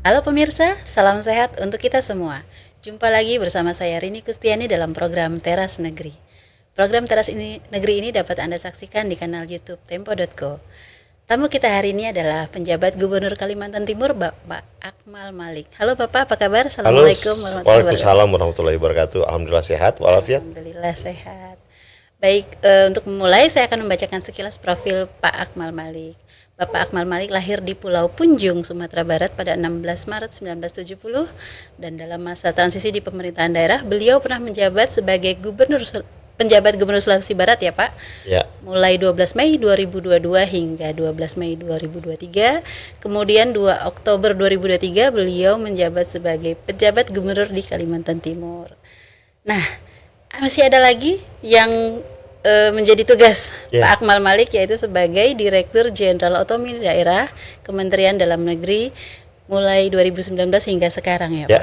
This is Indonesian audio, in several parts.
Halo pemirsa, salam sehat untuk kita semua. Jumpa lagi bersama saya Rini Kustiani dalam program Teras Negeri. Program Negeri ini dapat Anda saksikan di kanal YouTube Tempo.co. Tamu kita hari ini adalah penjabat Gubernur Kalimantan Timur, Bapak Akmal Malik. Halo Bapak, apa kabar? Halo, Assalamualaikum warahmatullahi wabarakatuh. waalaikumsalam warahmatullahi wabarakatuh. Alhamdulillah sehat walafiat. Alhamdulillah sehat. Baik, untuk memulai saya akan membacakan sekilas profil Pak Akmal Malik. Bapak Akmal Malik lahir di Pulau Punjung, Sumatera Barat pada 16 Maret 1970 dan dalam masa transisi di pemerintahan daerah, beliau pernah menjabat sebagai penjabat Gubernur Sulawesi Barat ya Pak. Ya. Mulai 12 Mei 2022 hingga 12 Mei 2023. Kemudian 2 Oktober 2023 beliau menjabat sebagai penjabat gubernur di Kalimantan Timur. Nah, masih ada lagi yang menjadi tugas Pak Akmal Malik, yaitu sebagai Direktur Jenderal Otonomi Daerah Kementerian Dalam Negeri mulai 2019 hingga sekarang ya Pak.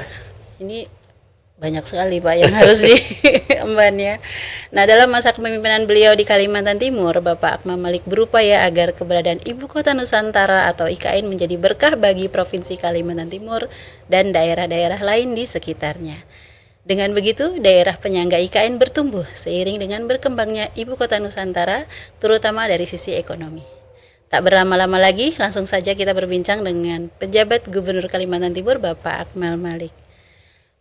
Ini banyak sekali Pak yang harus diemban ya. Nah, dalam masa kepemimpinan beliau di Kalimantan Timur, Bapak Akmal Malik berupaya agar keberadaan Ibu Kota Nusantara atau IKN menjadi berkah bagi Provinsi Kalimantan Timur dan daerah-daerah lain di sekitarnya. Dengan begitu, daerah penyangga IKN bertumbuh seiring dengan berkembangnya Ibu Kota Nusantara, terutama dari sisi ekonomi. Tak berlama-lama lagi, langsung saja kita berbincang dengan penjabat Gubernur Kalimantan Timur, Bapak Akmal Malik.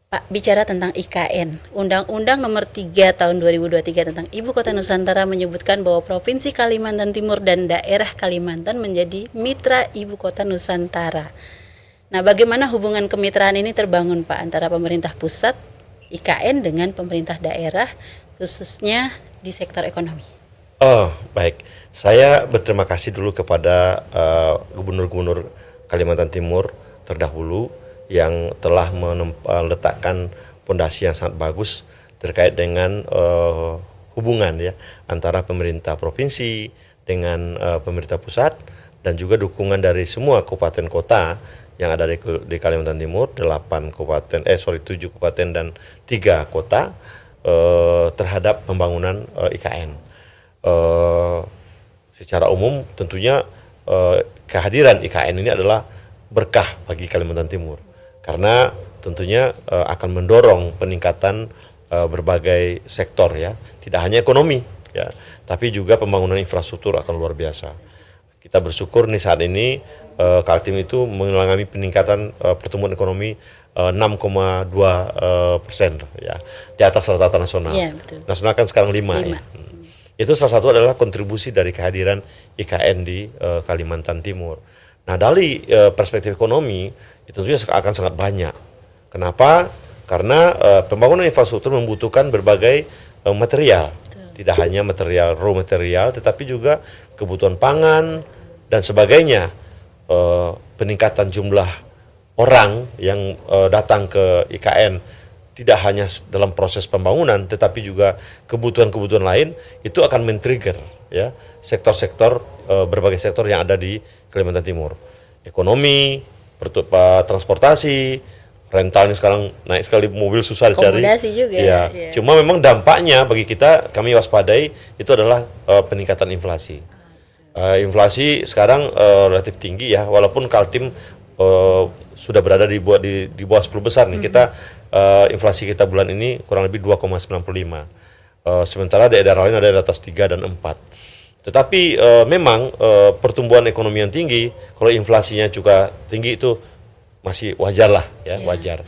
Pak, bicara tentang IKN, Undang-Undang Nomor 3 Tahun 2023 tentang Ibu Kota Nusantara menyebutkan bahwa Provinsi Kalimantan Timur dan daerah Kalimantan menjadi mitra Ibu Kota Nusantara. Nah, bagaimana hubungan kemitraan ini terbangun Pak antara pemerintah pusat, IKN dengan pemerintah daerah, khususnya di sektor ekonomi? Oh, baik. Saya berterima kasih dulu kepada gubernur-gubernur Kalimantan Timur terdahulu yang telah meletakkan fondasi yang sangat bagus terkait dengan hubungan ya antara pemerintah provinsi dengan pemerintah pusat, dan juga dukungan dari semua kabupaten kota yang ada di Kalimantan Timur, 7 kabupaten dan 3 kota terhadap pembangunan IKN. Secara umum tentunya kehadiran IKN ini adalah berkah bagi Kalimantan Timur, karena tentunya akan mendorong peningkatan berbagai sektor ya, tidak hanya ekonomi ya, tapi juga pembangunan infrastruktur akan luar biasa. Kita bersyukur nih saat ini Kaltim itu mengalami peningkatan pertumbuhan ekonomi 6,2% ya, di atas rata-rata nasional. Ya, betul. Nasional kan sekarang 5. Ya. Itu salah satu adalah kontribusi dari kehadiran IKN di Kalimantan Timur. Nah, dari perspektif ekonomi itu tentunya akan sangat banyak. Kenapa? Karena pembangunan infrastruktur membutuhkan berbagai material. Tidak hanya raw material, tetapi juga kebutuhan pangan dan sebagainya. Peningkatan jumlah orang yang datang ke IKN tidak hanya dalam proses pembangunan, tetapi juga kebutuhan-kebutuhan lain itu akan men-trigger ya sektor-sektor, berbagai sektor yang ada di Kalimantan Timur. Ekonomi, transportasi, rentalnya sekarang naik sekali, mobil susah dicari. Akomodasi juga ya. Cuma memang dampaknya bagi kita, kami waspadai itu adalah peningkatan inflasi. Inflasi sekarang relatif tinggi ya, walaupun Kaltim sudah berada di bawah 10 besar nih. Kita inflasi kita bulan ini kurang lebih 2,95. Sementara daerah lain ada di atas 3 dan 4. Tetapi memang pertumbuhan ekonomi yang tinggi, kalau inflasinya juga tinggi, itu masih wajar lah ya, wajar.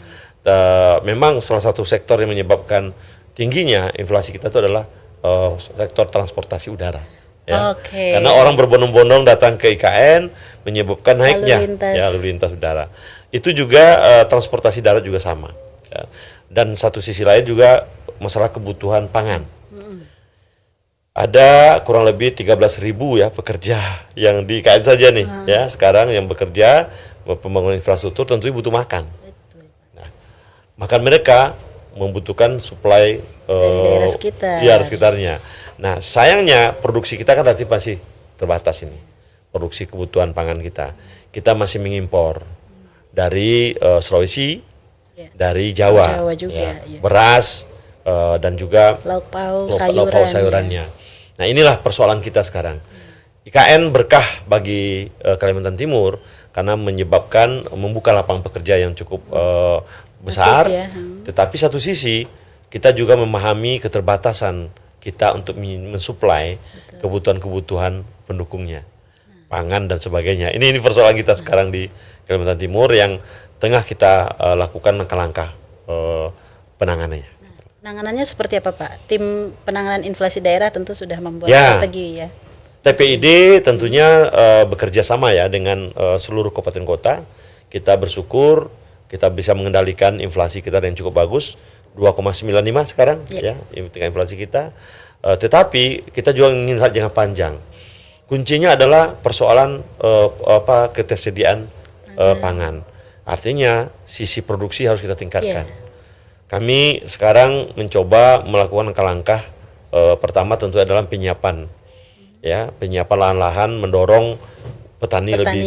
Memang salah satu sektor yang menyebabkan tingginya inflasi kita itu adalah sektor transportasi udara. Ya. Karena orang berbondong-bondong datang ke IKN menyebabkan naiknya lalu lintas udara. Itu juga transportasi darat juga sama. Ya. Dan satu sisi lain juga masalah kebutuhan pangan. Ada kurang lebih 13.000 ya pekerja yang di IKN saja nih ya sekarang yang bekerja pembangunan infrastruktur, tentunya butuh makan. Nah, makan mereka membutuhkan suplai dari daerah sekitar. Ya, sekitarnya. Nah, sayangnya produksi kita kan relatif masih terbatas ini. Produksi kebutuhan pangan kita. Kita masih mengimpor dari Sulawesi, dari Jawa juga, beras dan juga lauk pauk, sayurannya. Nah, inilah persoalan kita sekarang. IKN berkah bagi Kalimantan Timur karena membuka lapangan pekerja yang cukup besar. Masif ya. Tetapi satu sisi kita juga memahami keterbatasan kita untuk mensuplai kebutuhan-kebutuhan pendukungnya, pangan dan sebagainya. Ini persoalan kita sekarang di Kalimantan Timur yang tengah kita lakukan langkah-langkah penanganannya. Penanganannya seperti apa Pak? Tim penanganan inflasi daerah tentu sudah membuat Ya. strategi ya. TPID tentunya bekerja sama ya dengan seluruh kabupaten kota. Kita bersyukur kita bisa mengendalikan inflasi kita yang cukup bagus, 2,95 sekarang ya tingkat inflasi kita. Tetapi kita juga ingin lihat jangka panjang. Kuncinya adalah persoalan ketersediaan pangan. Artinya sisi produksi harus kita tingkatkan. Kami sekarang mencoba melakukan langkah-langkah pertama tentu adalah penyiapan lahan-lahan, mendorong petani lebih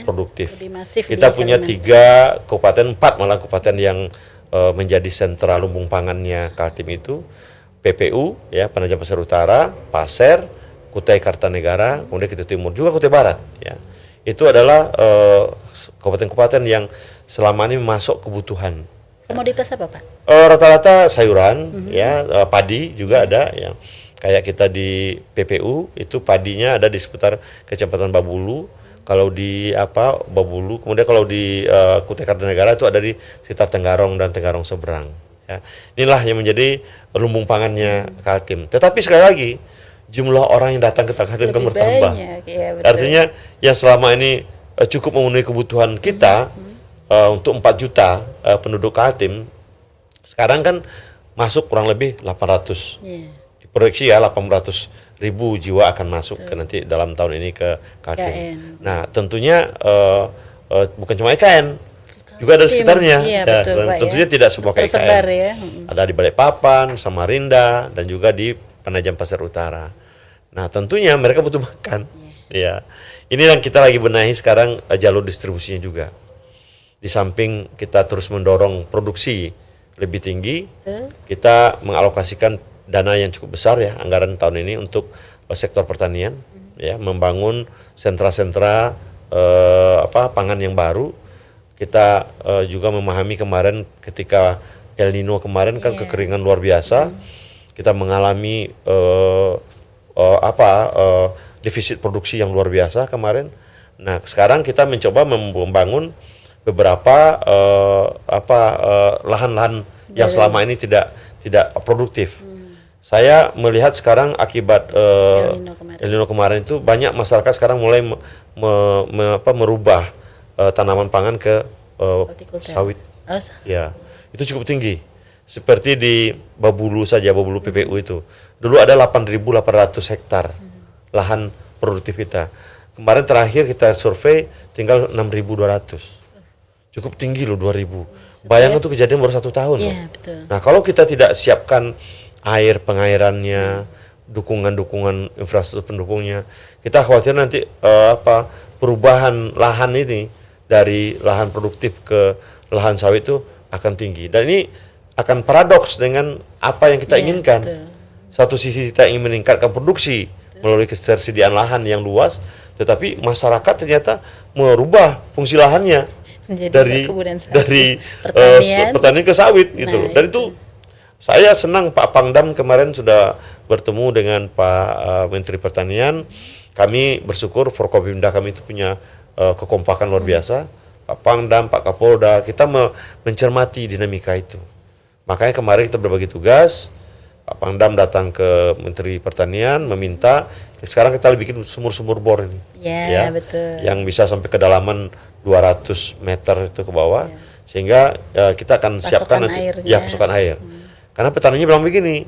produktif. Lebih masif. Kita punya 3 kabupaten, 4 malah kabupaten yang menjadi sentra lumbung pangannya Kaltim itu, PPU ya, Penajam Pasir Utara, Pasir, Kutai Kartanegara, kemudian Kutai Timur, juga Kutai Barat ya. Itu adalah kabupaten-kabupaten yang selama ini masuk kebutuhan. Komoditas apa Pak? Rata-rata sayuran padi juga ada yang kayak kita di PPU itu padinya ada di seputar Kecamatan Babulu. Kalau di Babulu, kemudian kalau di Kutai Kartanegara itu ada di sekitar Tenggarong dan Tenggarong seberang. Ya. Inilah yang menjadi lumbung pangannya Kaltim. Tetapi sekali lagi jumlah orang yang datang ke Kaltim kan bertambah. Artinya yang selama ini cukup memenuhi kebutuhan kita untuk 4 juta penduduk Kaltim, sekarang kan masuk kurang lebih 800. Proyeksi ya 800.000 jiwa akan masuk ke nanti dalam tahun ini ke Kaltim. Nah tentunya bukan cuma IKN, juga ada sekitarnya. Tentunya tidak semua ke IKN. Ya. Ada di Balikpapan, Samarinda, dan juga di Penajam Pasir Utara. Nah tentunya mereka butuh makan. Ya, ini yang kita lagi benahi sekarang jalur distribusinya juga. Di samping kita terus mendorong produksi lebih tinggi, kita mengalokasikan dana yang cukup besar ya, anggaran tahun ini untuk sektor pertanian ya, membangun sentra-sentra pangan yang baru. Kita juga memahami kemarin ketika El Nino kemarin kan kekeringan luar biasa. Kita mengalami defisit produksi yang luar biasa kemarin. Nah, sekarang kita mencoba membangun beberapa lahan-lahan yang selama ini tidak produktif. Saya melihat sekarang akibat El Nino kemarin itu banyak masyarakat sekarang mulai merubah tanaman pangan ke sawit. Ya, itu cukup tinggi. Seperti di Babulu saja, Babulu PPU itu. Dulu ada 8.800 hektar lahan produktif kita. Kemarin terakhir kita survei tinggal 6.200. Cukup tinggi loh 2.000. Bayangkan tuh kejadian baru 1 tahun loh. Betul. Nah, kalau kita tidak siapkan pengairannya, dukungan infrastruktur pendukungnya, kita khawatir nanti perubahan lahan ini dari lahan produktif ke lahan sawit itu akan tinggi. Dan ini akan paradoks dengan apa yang kita inginkan. Betul. Satu sisi kita ingin meningkatkan produksi melalui ketersediaan lahan yang luas, tetapi masyarakat ternyata merubah fungsi lahannya dari pertanian ke sawit gitu. Dan itu saya senang Pak Pangdam kemarin sudah bertemu dengan Pak Menteri Pertanian. Kami bersyukur Forkopimda kami itu punya kekompakan luar biasa. Pak Pangdam, Pak Kapolda, kita mencermati dinamika itu. Makanya kemarin kita berbagi tugas. Pak Pangdam datang ke Menteri Pertanian meminta sekarang kita bikin sumur-sumur bor ini. Ya, betul. Yang bisa sampai kedalaman 200 meter itu ke bawah. Sehingga kita akan siapkan nanti pasokan air. Karena petaninya bilang begini,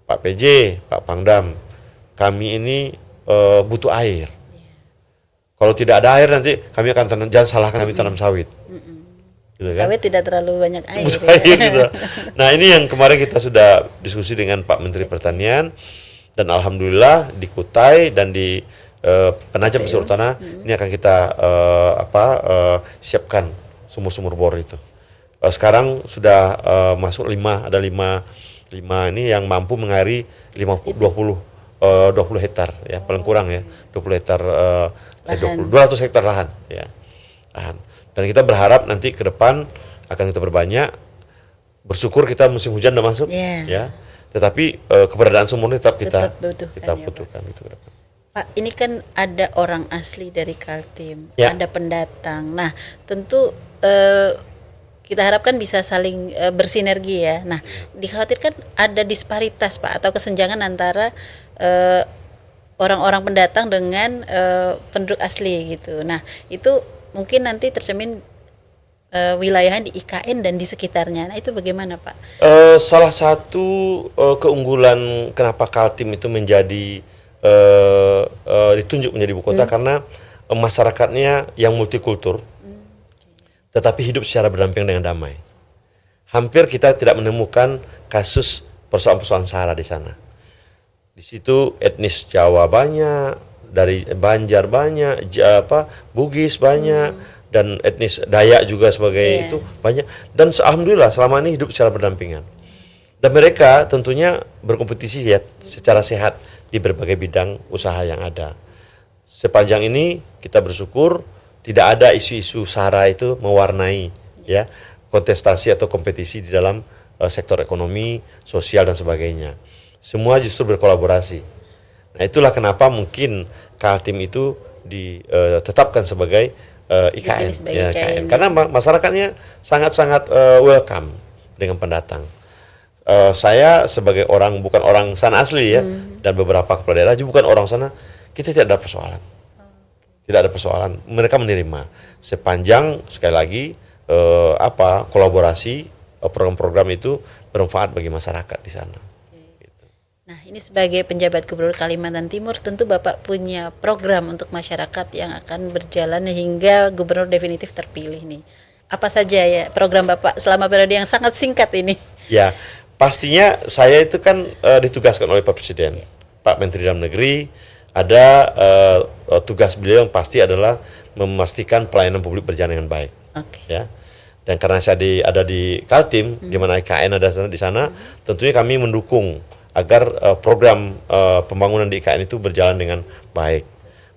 Pak PJ, Pak Pangdam, kami ini butuh air. Kalau tidak ada air nanti kami akan tanam, jangan salahkan kami tanam sawit. Gitu kan? Sawit tidak terlalu banyak air. Gitu. Nah ini yang kemarin kita sudah diskusi dengan Pak Menteri Pertanian, dan alhamdulillah di Kutai dan di Penajam Pasir Utara ini akan kita siapkan sumur-sumur bor itu. Sekarang sudah masuk 5 ini yang mampu mengairi 20 20 hektar ya, paling kurang ya 20 hektar, Lahan. 200 hektar lahan ya, lahan. Dan kita berharap nanti ke depan akan kita berbanyak. Bersyukur kita musim hujan udah masuk ya, tetapi keberadaan sumur ini tetap kita butuhkan itu ke depan. Pak, ini kan ada orang asli dari Kaltim, Ya. ada pendatang. Nah, tentu kita harapkan bisa saling bersinergi ya. Nah, dikhawatirkan ada disparitas Pak atau kesenjangan antara orang-orang pendatang dengan penduduk asli gitu. Nah, itu mungkin nanti tercermin wilayahnya di IKN dan di sekitarnya. Nah, itu bagaimana Pak? Salah satu keunggulan kenapa Kaltim itu menjadi ditunjuk menjadi ibu kota karena masyarakatnya yang multikultur, tetapi hidup secara berdampingan dengan damai. Hampir kita tidak menemukan kasus persoalan-persoalan SARA di sana. Di situ etnis Jawa banyak, dari Banjar banyak, Bugis banyak, dan etnis Dayak juga sebagai itu banyak. Dan alhamdulillah selama ini hidup secara berdampingan. Dan mereka tentunya berkompetisi ya secara sehat di berbagai bidang usaha yang ada. Sepanjang ini kita bersyukur tidak ada isu-isu SARA itu mewarnai ya kontestasi atau kompetisi di dalam sektor ekonomi, sosial dan sebagainya. Semua justru berkolaborasi. Nah, itulah kenapa mungkin Kaltim itu ditetapkan sebagai IKN, ya, IKN. Karena masyarakatnya sangat-sangat welcome dengan pendatang. Saya sebagai orang bukan orang sana asli ya, dan beberapa kepala daerah juga bukan orang sana, kita tidak ada persoalan. Tidak ada persoalan, mereka menerima sepanjang sekali lagi kolaborasi program-program itu bermanfaat bagi masyarakat di sana. Gitu. Nah, ini sebagai penjabat Gubernur Kalimantan Timur, tentu Bapak punya program untuk masyarakat yang akan berjalan hingga Gubernur definitif terpilih nih. Apa saja ya program Bapak selama periode yang sangat singkat ini? Ya, pastinya saya itu kan ditugaskan oleh Pak Presiden, Pak Menteri Dalam Negeri. Ada tugas beliau yang pasti adalah memastikan pelayanan publik berjalan dengan baik. Ya. Dan karena saya ada di Kaltim, di mana IKN ada di sana, tentunya kami mendukung agar program pembangunan di IKN itu berjalan dengan baik.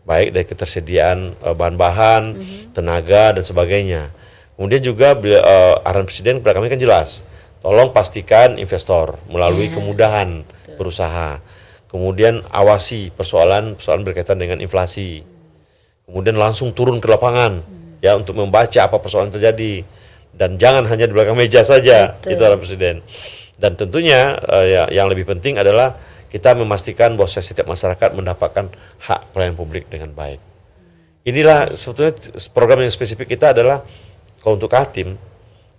Baik dari ketersediaan bahan-bahan, tenaga dan sebagainya. Kemudian juga arahan Presiden kepada kami kan jelas, tolong pastikan investor melalui kemudahan berusaha. Kemudian awasi persoalan berkaitan dengan inflasi. Kemudian langsung turun ke lapangan ya untuk membaca apa persoalan terjadi, dan jangan hanya di belakang meja saja. Itu arahan Presiden. Dan tentunya yang lebih penting adalah kita memastikan bahwa setiap masyarakat mendapatkan hak pelayanan publik dengan baik. Inilah sebetulnya program yang spesifik kita adalah kalau untuk Kaltim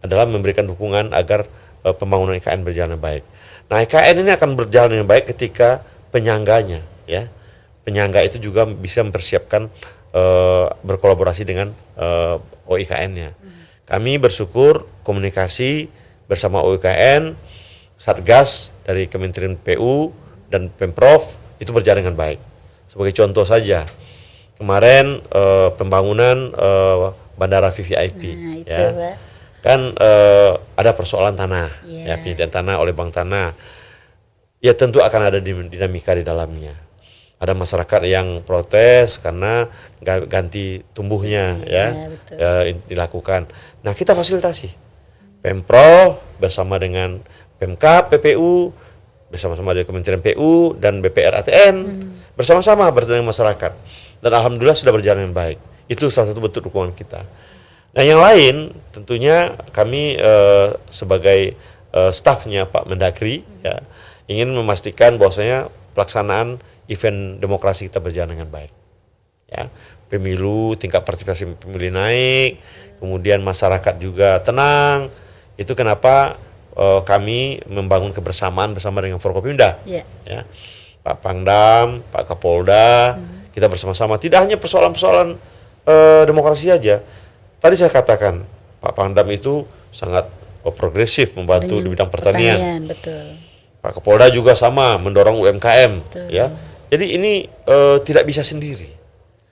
adalah memberikan dukungan agar pembangunan IKN berjalan dengan baik. Nah, IKN ini akan berjalan dengan baik ketika penyangganya ya. Penyangga itu juga bisa mempersiapkan berkolaborasi dengan OIKN-nya. Kami bersyukur komunikasi bersama OIKN, Satgas dari Kementerian PU dan Pemprov itu berjalan dengan baik. Sebagai contoh saja, kemarin pembangunan Bandara VVIP ya. Kan ada persoalan tanah, ya penyediaan tanah oleh Bank Tanah. Ya tentu akan ada dinamika di dalamnya. Ada masyarakat yang protes karena ganti tumbuhnya dilakukan. Nah, kita fasilitasi. Pemprov bersama dengan Pemkab, PPU, bersama-sama dengan Kementerian PU dan BPR ATN, bersama-sama bertemu dengan masyarakat. Dan alhamdulillah sudah berjalan dengan baik. Itu salah satu bentuk dukungan kita. Nah, yang lain tentunya kami sebagai stafnya Pak Mendagri ya, ingin memastikan bahwasanya pelaksanaan event demokrasi kita berjalan dengan baik. Ya, pemilu, tingkat partisipasi pemilih naik, kemudian masyarakat juga tenang. Itu kenapa kami membangun kebersamaan bersama dengan Forkopimda. Ya, Pak Pangdam, Pak Kapolda, kita bersama-sama. Tidak hanya persoalan-persoalan demokrasi aja. Tadi saya katakan Pak Pangdam itu sangat progresif membantu di bidang pertanian. Betul. Pak Kapolda juga sama mendorong UMKM. Ya. Jadi ini tidak bisa sendiri.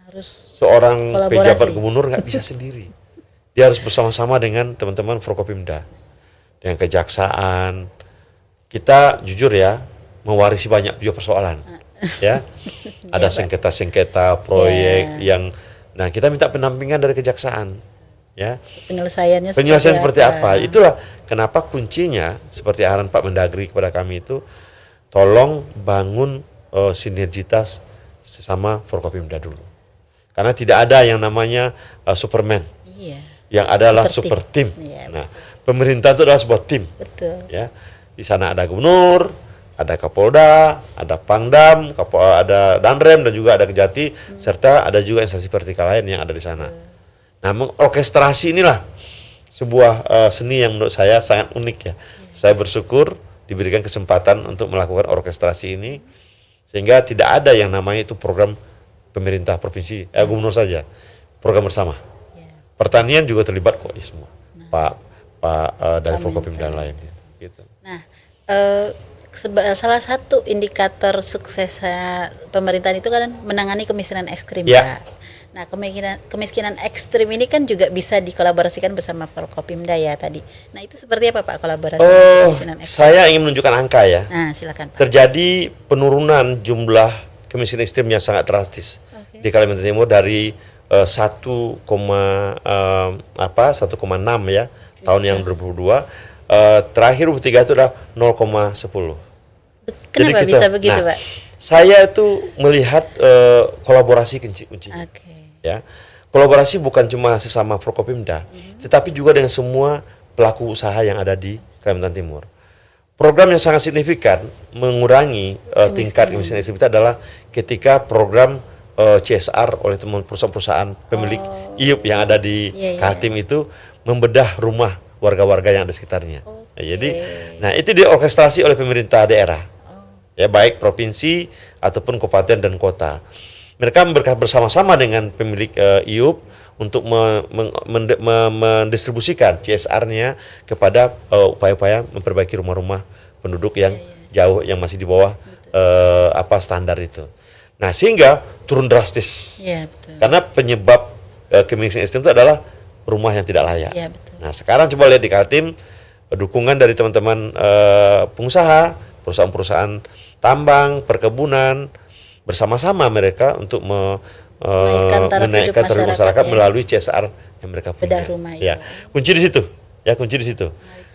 Harus seorang pejabat gubernur nggak bisa sendiri. Dia harus bersama-sama dengan teman-teman Forkopimda, dengan kejaksaan. Kita jujur ya mewarisi banyak juga persoalan. ya. Ada sengketa-sengketa proyek yang, nah kita minta pendampingan dari kejaksaan, ya. Penyelesaiannya Seperti apa? Itulah kenapa kuncinya seperti arahan Pak Mendagri kepada kami itu, tolong bangun sinergitas sesama Forkopimda dulu. Karena tidak ada yang namanya Superman. Iya. Yang adalah super team. Iya. Nah, pemerintah itu adalah sebuah tim. Betul. Ya. Di sana ada gubernur, ada Kapolda, ada Pangdam, ada Danrem dan juga ada Kejati, serta ada juga instansi vertikal lain yang ada di sana. Nah, orkestrasi inilah sebuah seni yang menurut saya sangat unik ya. Saya bersyukur diberikan kesempatan untuk melakukan orkestrasi ini, sehingga tidak ada yang namanya itu program pemerintah provinsi, gubernur saja, program bersama. Pertanian juga terlibat kok semua, Pak dari Forkopimda dan lain. Gitu. Nah, salah satu indikator sukses pemerintahan itu kan menangani kemiskinan ekstrim, Pak. Nah, kemiskinan ekstrim ini kan juga bisa dikolaborasikan bersama Forkopimda ya tadi. Nah, itu seperti apa Pak kolaborasi kemiskinan ekstrim? Saya ingin menunjukkan angka ya. Nah, silakan Pak. Terjadi penurunan jumlah kemiskinan ekstrim yang sangat drastis di Kalimantan Timur dari 1,6 ya tahun yang 2002, terakhir 2003 itu adalah 0,10. Kenapa bisa begitu, Pak? Saya itu melihat kolaborasi kuncinya. Ya, kolaborasi bukan cuma sesama Forkopimda, tetapi juga dengan semua pelaku usaha yang ada di Kalimantan Timur. Program yang sangat signifikan mengurangi tingkat kemiskinan ekstrim itu adalah ketika program CSR oleh teman perusahaan-perusahaan pemilik IUP yang ada di Kaltim itu membedah rumah warga-warga yang ada sekitarnya. Nah, jadi, nah itu diorkestrasi oleh pemerintah daerah, ya baik provinsi ataupun kabupaten dan kota. Mereka bersama-sama dengan pemilik IUP untuk mendistribusikan CSR-nya kepada upaya-upaya memperbaiki rumah-rumah penduduk yang jauh, yang masih di bawah standar itu. Nah, sehingga turun drastis. Ya, betul. Karena penyebab kemiskinan ekstrim itu adalah rumah yang tidak layak. Ya, betul. Nah, sekarang coba lihat di Kaltim, dukungan dari teman-teman pengusaha, perusahaan-perusahaan tambang, perkebunan, bersama-sama mereka untuk menaikkan taraf masyarakat melalui CSR yang mereka punya. Bedah rumah, ya. Kunci di situ. Ya, kunci di situ.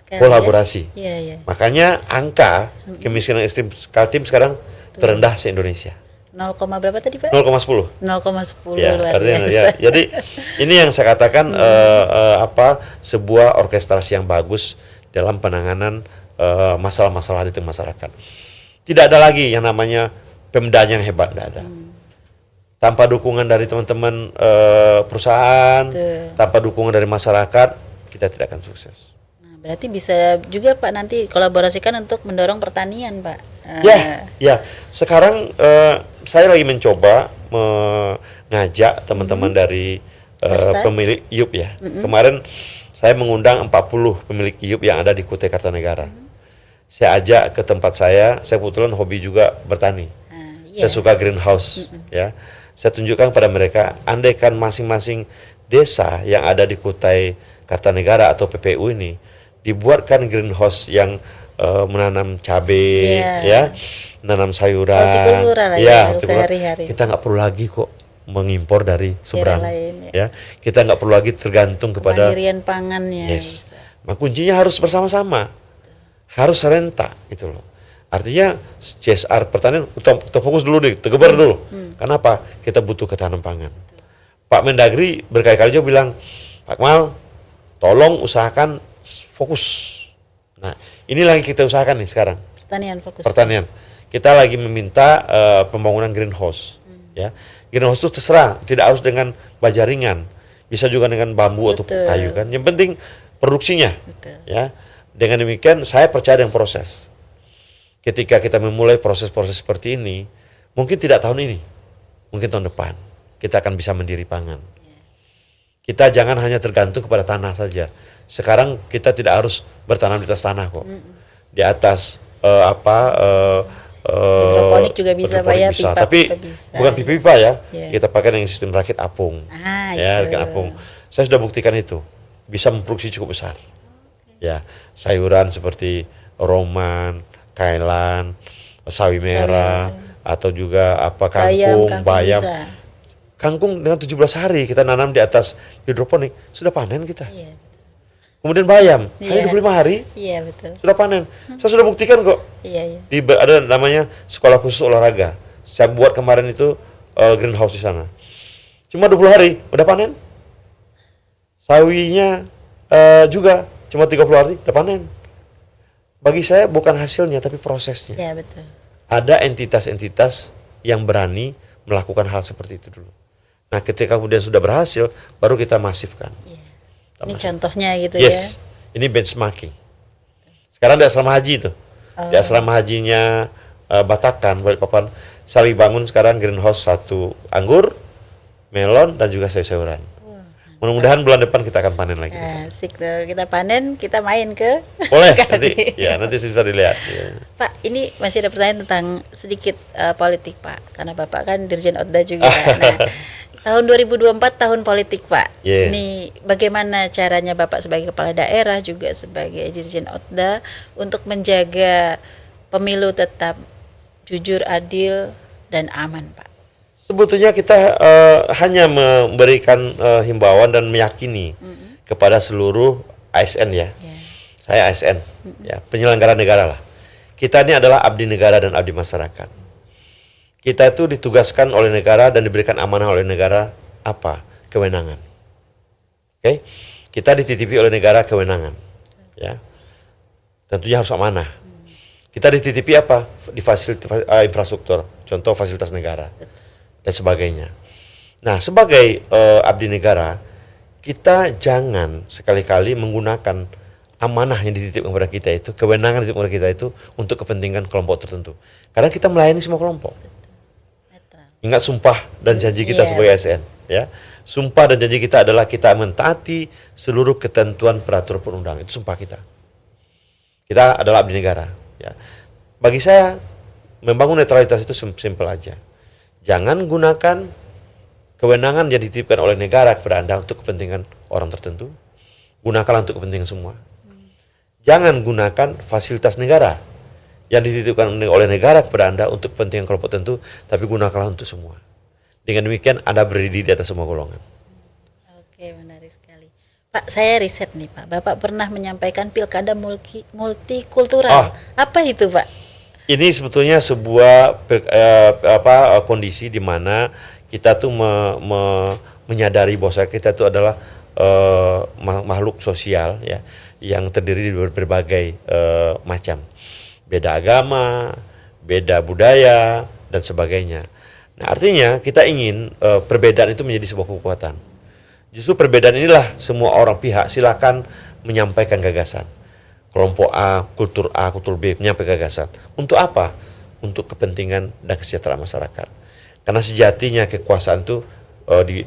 Kolaborasi. Ya. Makanya angka kemiskinan ekstrim Kaltim sekarang terendah se-Indonesia. 0, berapa tadi Pak? 0,10. 0,10 ya, luar artinya, biasa. ya. Jadi ini yang saya katakan sebuah orkestrasi yang bagus dalam penanganan masalah-masalah di tengah masyarakat. Tidak ada lagi yang namanya pemdanya yang hebat, tidak ada. Tanpa dukungan dari teman-teman perusahaan, tanpa dukungan dari masyarakat, kita tidak akan sukses. Berarti bisa juga Pak nanti kolaborasikan untuk mendorong pertanian, Pak. Ya. Sekarang saya lagi mencoba mengajak teman-teman dari pemilik IUP ya. Kemarin saya mengundang 40 pemilik IUP yang ada di Kutai Kartanegara. Saya ajak ke tempat saya kebetulan hobi juga bertani. Saya suka greenhouse, ya. Saya tunjukkan pada mereka, andaikan masing-masing desa yang ada di Kutai Kartanegara atau PPU ini dibuatkan greenhouse yang menanam cabai, ya, menanam sayuran, sehari-hari. Kita nggak perlu lagi kok mengimpor dari seberang, ya. Kita nggak perlu lagi tergantung kepada kemandirian pangannya. Yes. Nah, kuncinya harus bersama-sama, harus serentak, gitu loh. Artinya CSR pertanian kita fokus dulu deh, tegebar dulu. Kenapa? Kita butuh ketahanan pangan. Pak Mendagri berkali-kali juga bilang, Pak Kemal, tolong usahakan fokus. Nah, ini lagi kita usahakan nih sekarang. Pertanian. Kita lagi meminta pembangunan greenhouse. Ya, greenhouse itu terserah, tidak harus dengan baja ringan, bisa juga dengan bambu atau kayu kan. Yang penting produksinya. Ya, dengan demikian saya percaya dengan proses. Ketika kita memulai proses-proses seperti ini, mungkin tidak tahun ini, mungkin tahun depan kita akan bisa mandiri pangan. Kita jangan hanya tergantung kepada tanah saja. Sekarang kita tidak harus bertanam di atas tanah kok. Di atas hidroponik juga bisa, Pak ya, pipa, tapi bisa. Bukan pipa ya. Kita pakai dengan sistem rakit apung. Rakit apung. Saya sudah buktikan itu bisa memproduksi cukup besar. Ya, sayuran seperti roman, kailan, sawi merah, atau juga apa Bayam, kangkung, bayam. bisa. Kangkung dengan 17 hari kita nanam di atas hidroponik, sudah panen kita. Iya. Kemudian bayam, hanya Iya. 25 hari Iya, betul. sudah panen. Saya sudah buktikan kok. Iya, iya. Ada namanya sekolah khusus olahraga. Saya buat kemarin itu greenhouse di sana. Cuma 20 hari udah panen. Sawinya juga cuma 30 hari udah panen. Bagi saya bukan hasilnya tapi prosesnya. Iya, betul. Ada entitas-entitas yang berani melakukan hal seperti itu dulu. Nah, ketika kemudian sudah berhasil, baru kita masifkan. Iya. Ini contohnya gitu Yes, ini benchmarking. Sekarang di asrama haji itu, di asrama hajinya Batakan, Balikpapan, saya bangun sekarang greenhouse 1 anggur, melon dan juga sayur-sayuran. Mudah-mudahan bulan depan kita akan panen lagi. ya. Asik tuh, kita panen, kita main ke Boleh nanti, ya nanti bisa dilihat. Ya. Pak, ini masih ada pertanyaan tentang sedikit politik Pak, karena Bapak kan Dirjen Otda juga. Nah, tahun 2024 tahun politik Pak. Yeah. Ini bagaimana caranya Bapak sebagai kepala daerah juga sebagai Dirjen Otda untuk menjaga pemilu tetap jujur, adil dan aman Pak? Sebetulnya kita hanya memberikan himbauan dan meyakini kepada seluruh ASN ya. Ya. Saya ASN, ya penyelenggara negara lah. Kita ini adalah abdi negara dan abdi masyarakat. Kita itu ditugaskan oleh negara dan diberikan amanah oleh negara apa? Kewenangan. Oke? Kita dititipi oleh negara kewenangan. Ya. Tentunya harus amanah. Kita dititipi apa? Di fasilitas infrastruktur, contoh fasilitas negara dan sebagainya. Nah, sebagai abdi negara, kita jangan sekali-kali menggunakan amanah yang dititipkan kepada kita itu, kewenangan yang dititipkan kepada kita itu untuk kepentingan kelompok tertentu. Karena kita melayani semua kelompok. Netral. Ingat sumpah dan janji kita Iya. sebagai ASN, ya. Sumpah dan janji kita adalah kita mentaati seluruh ketentuan peraturan perundang. Itu sumpah kita. Kita adalah abdi negara, ya. Bagi saya membangun netralitas itu simpel aja. Jangan gunakan kewenangan yang dititipkan oleh negara kepada Anda untuk kepentingan orang tertentu. Gunakanlah untuk kepentingan semua. Jangan gunakan fasilitas negara yang dititipkan oleh negara kepada Anda untuk kepentingan kelompok tertentu, tapi gunakanlah untuk semua. Dengan demikian Anda berdiri di atas semua golongan. Oke, menarik sekali. Pak, saya riset nih Pak. Bapak pernah menyampaikan pilkada multikultural. Apa itu Pak? Ini sebetulnya sebuah kondisi di mana kita tuh menyadari bahwa kita itu adalah makhluk sosial ya yang terdiri dari berbagai macam, beda agama, beda budaya dan sebagainya. Nah, artinya kita ingin perbedaan itu menjadi sebuah kekuatan. Justru perbedaan inilah semua orang pihak silakan menyampaikan gagasan. Kelompok A, kultur B menyampaikan gagasan. Untuk apa? Untuk kepentingan dan kesejahteraan masyarakat. Karena sejatinya kekuasaan itu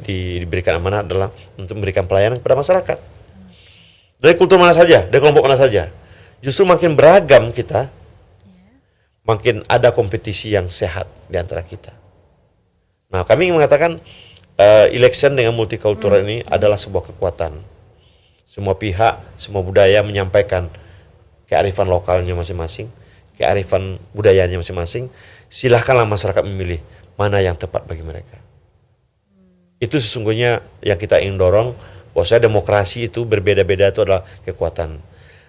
diberikan amanah adalah untuk memberikan pelayanan kepada masyarakat. Dari kultur mana saja, dari kelompok mana saja. Justru makin beragam kita, makin ada kompetisi yang sehat di antara kita. Nah, kami mengatakan election dengan multikultural ini adalah sebuah kekuatan. Semua pihak, semua budaya menyampaikan kearifan lokalnya masing-masing, kearifan budayanya masing-masing. Silahkanlah masyarakat memilih mana yang tepat bagi mereka. Itu sesungguhnya yang kita ingin dorong, bahwasanya demokrasi itu berbeda-beda itu adalah kekuatan.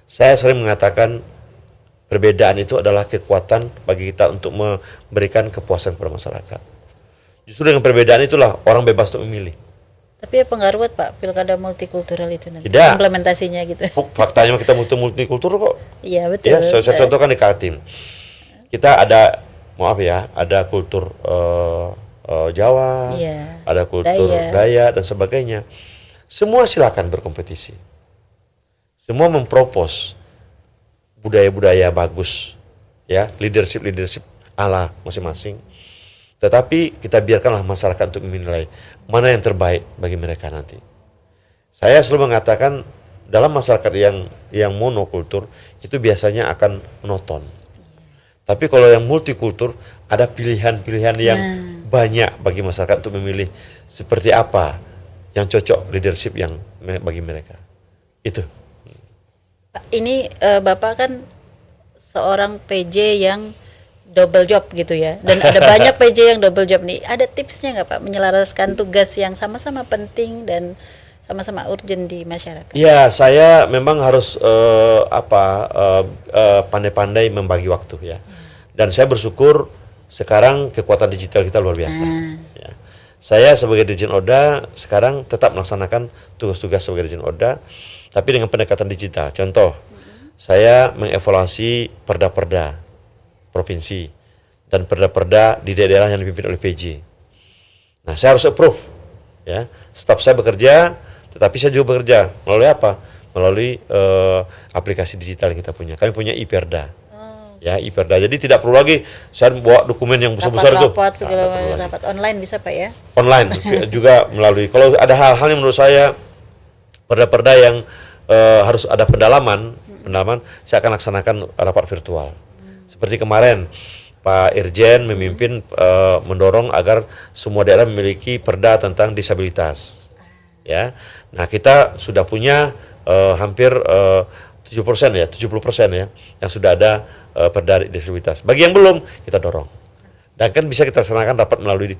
Saya sering mengatakan perbedaan itu adalah kekuatan bagi kita untuk memberikan kepuasan kepada masyarakat. Justru dengan perbedaan itulah orang bebas untuk memilih. Tapi apa nggak ruwet Pak pilkada multikultural itu nanti? Tidak. Implementasinya gitu. Faktanya kita multikultur kok. Iya betul. Ya, saya contohkan di Kaltim. Kita ada, maaf ya, ada kultur Jawa, Iya. ada kultur Dayak dan sebagainya. Semua silakan berkompetisi. Semua mempropos budaya-budaya bagus, ya, leadership ala masing-masing. Tetapi kita biarkanlah masyarakat untuk menilai mana yang terbaik bagi mereka nanti. Saya selalu mengatakan dalam masyarakat yang monokultur itu biasanya akan monoton. Tapi kalau yang multikultur ada pilihan-pilihan yang banyak bagi masyarakat untuk memilih seperti apa yang cocok leadership yang bagi mereka. Itu. Pak, ini Bapak kan seorang PJ yang double job gitu ya. Dan ada banyak PJ yang double job nih. Ada tipsnya nggak Pak menyelaraskan tugas yang sama-sama penting dan sama-sama urgent di masyarakat? Ya, saya memang harus pandai-pandai membagi waktu ya. Dan saya bersyukur sekarang kekuatan digital kita luar biasa. Ya. Saya sebagai Dirjen Oda sekarang tetap melaksanakan tugas-tugas sebagai Dirjen Oda, tapi dengan pendekatan digital. Contoh, saya mengevaluasi perda-perda provinsi dan perda-perda di daerah yang dipimpin oleh PJ. Nah, saya harus approve, ya. Staf saya bekerja, tetapi saya juga bekerja melalui apa? Melalui aplikasi digital yang kita punya. Kami punya iPerda, ya iPerda. Jadi tidak perlu lagi saya bawa dokumen yang besar-besar itu. Rapat online bisa Pak ya? Online juga melalui. Kalau ada hal-hal yang menurut saya perda-perda yang harus ada pendalaman, saya akan laksanakan rapat virtual. Seperti kemarin Pak Irjen memimpin mendorong agar semua daerah memiliki perda tentang disabilitas. Ya. Nah, kita sudah punya hampir 70% ya yang sudah ada perda disabilitas. Bagi yang belum kita dorong. Dan kan bisa kita laksanakan rapat melalui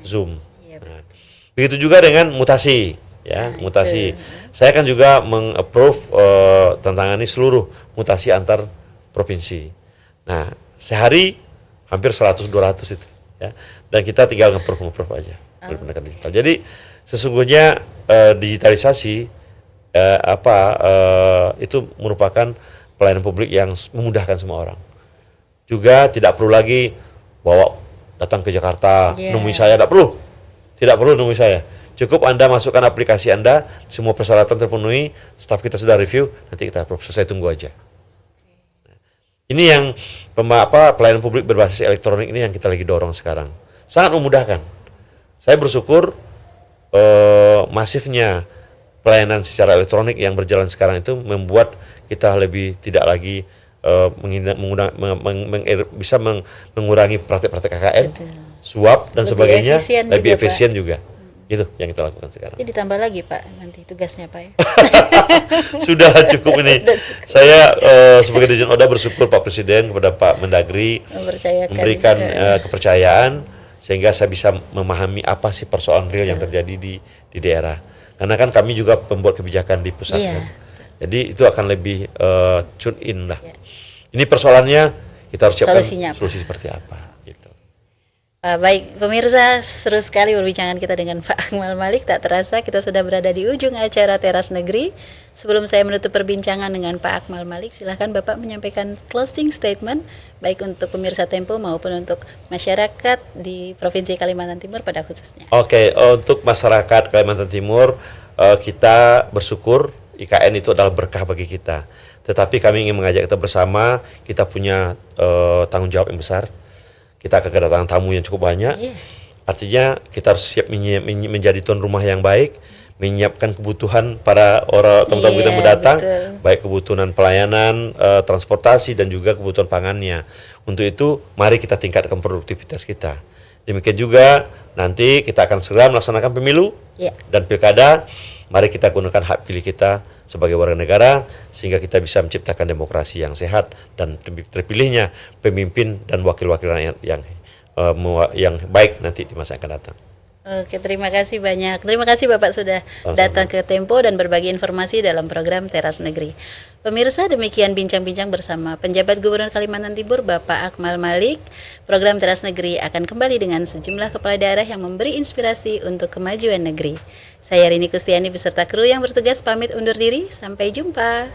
Zoom. Nah, begitu juga dengan mutasi. Ya, mutasi. Saya kan juga meng-approve tentangani seluruh mutasi antar provinsi. Nah, sehari hampir 100-200 itu ya. Dan kita tinggal nge-approve aja melalui pendekatan digital. Jadi sesungguhnya digitalisasi itu merupakan pelayanan publik yang memudahkan semua orang. Juga tidak perlu lagi datang ke Jakarta, nemui saya, tidak perlu nemui saya. Cukup Anda masukkan aplikasi Anda, semua persyaratan terpenuhi, staf kita sudah review, nanti kita approve, selesai, tunggu aja. Ini yang pelayanan publik berbasis elektronik ini yang kita lagi dorong sekarang. Sangat memudahkan. Saya bersyukur masifnya pelayanan secara elektronik yang berjalan sekarang itu membuat kita lebih tidak lagi bisa mengurangi praktek-praktek KKN, suap dan sebagainya, lebih efisien juga. Itu yang kita lakukan sekarang. Ini ditambah lagi Pak nanti tugasnya Pak ya. Sudah cukup ini. Saya sebagai Dirjen Oda bersyukur Pak Presiden kepada Pak Mendagri memberikan kepercayaan sehingga saya bisa memahami apa sih persoalan real yang terjadi di daerah. Karena kan kami juga pembuat kebijakan di pusat kan. Jadi itu akan lebih tune in lah. Ini persoalannya kita harus siapkan solusi seperti apa. Baik, pemirsa, seru sekali perbincangan kita dengan Pak Akmal Malik. Tak terasa kita sudah berada di ujung acara Teras Negeri. Sebelum saya menutup perbincangan dengan Pak Akmal Malik, silahkan Bapak menyampaikan closing statement, baik untuk pemirsa Tempo maupun untuk masyarakat di Provinsi Kalimantan Timur pada khususnya. Oke, untuk masyarakat Kalimantan Timur, kita bersyukur IKN itu adalah berkah bagi kita. Tetapi kami ingin mengajak kita bersama, kita punya tanggung jawab yang besar. Kita akan kedatangan tamu yang cukup banyak. Artinya kita harus siap menjadi tuan rumah yang baik, menyiapkan kebutuhan para orang tamu-tamu kita mendatang, baik kebutuhan pelayanan, transportasi dan juga kebutuhan pangannya. Untuk itu, mari kita tingkatkan produktivitas kita. Demikian juga nanti kita akan segera melaksanakan pemilu dan pilkada. Mari kita gunakan hak pilih kita sebagai warga negara sehingga kita bisa menciptakan demokrasi yang sehat dan terpilihnya pemimpin dan wakil-wakil rakyat yang baik nanti di masa yang akan datang. Oke, terima kasih banyak. Terima kasih Bapak sudah datang ke Tempo dan berbagi informasi dalam program Teras Negeri. Pemirsa, demikian bincang-bincang bersama penjabat Gubernur Kalimantan Timur Bapak Akmal Malik. Program Teras Negeri akan kembali dengan sejumlah kepala daerah yang memberi inspirasi untuk kemajuan negeri. Saya Rini Kustiani beserta kru yang bertugas pamit undur diri. Sampai jumpa.